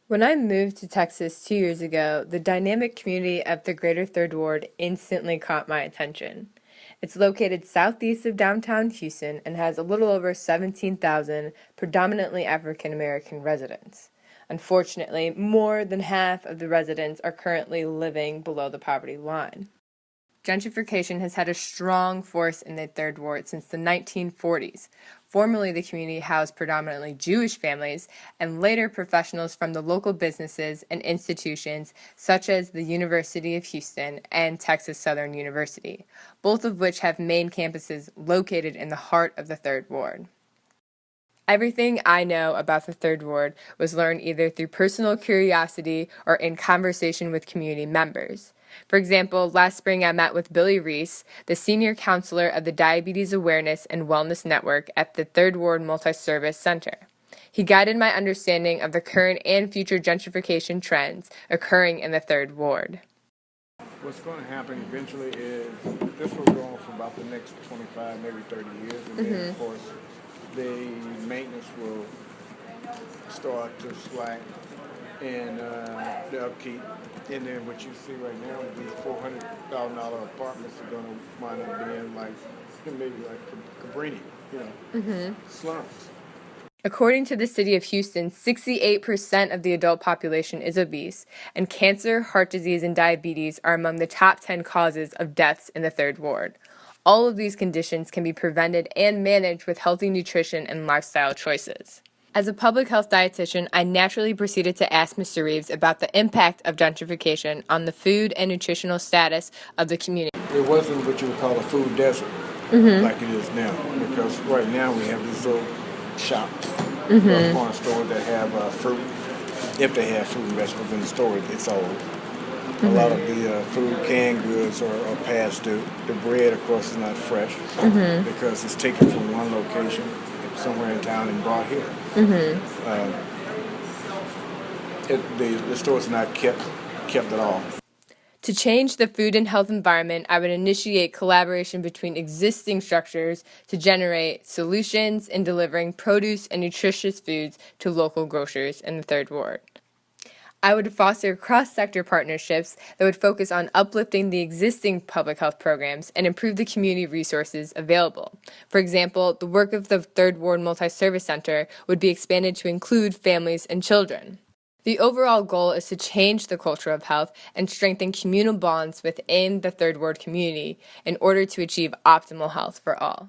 When I moved to Texas 2 years ago, the dynamic community of the Greater Third Ward instantly caught my attention. It's located southeast of downtown Houston and has a little over 17,000 predominantly African American residents. Unfortunately, more than half of the residents are currently living below the poverty line. Gentrification has had a strong force in the Third Ward since the 1940s. Formerly, the community housed predominantly Jewish families and later professionals from the local businesses and institutions such as the University of Houston and Texas Southern University, both of which have main campuses located in the heart of the Third Ward. Everything I know about the Third Ward was learned either through personal curiosity or in conversation with community members. For example, last spring I met with Billy Reese, the senior counselor of the Diabetes Awareness and Wellness Network at the Third Ward Multi-Service Center. He guided my understanding of the current and future gentrification trends occurring in the Third Ward. What's going to happen eventually is this will go on for about the next 25, maybe 30 years, and then of course the maintenance will start to slack and the upkeep. And then what you see right now is these $400,000 apartments are going to wind up being like maybe like Cabrini, slums. According to the city of Houston, 68% of the adult population is obese, and cancer, heart disease, and diabetes are among the top 10 causes of deaths in the Third Ward. All of these conditions can be prevented and managed with healthy nutrition and lifestyle choices. As a public health dietitian, I naturally proceeded to ask Mr. Reeves about the impact of gentrification on the food and nutritional status of the community. It wasn't what you would call a food desert like it is now, because right now we have these little shops or corner stores that have fruit. If they have fruit and vegetables in the store, it's old. A lot of the food, canned goods are past due. The bread, of course, is not fresh because it's taken from one location somewhere in town and brought here. The store's not kept at all. To change the food and health environment, I would initiate collaboration between existing structures to generate solutions in delivering produce and nutritious foods to local grocers in the Third Ward. I would foster cross-sector partnerships that would focus on uplifting the existing public health programs and improve the community resources available. For example, the work of the Third Ward Multi-Service Center would be expanded to include families and children. The overall goal is to change the culture of health and strengthen communal bonds within the Third Ward community in order to achieve optimal health for all.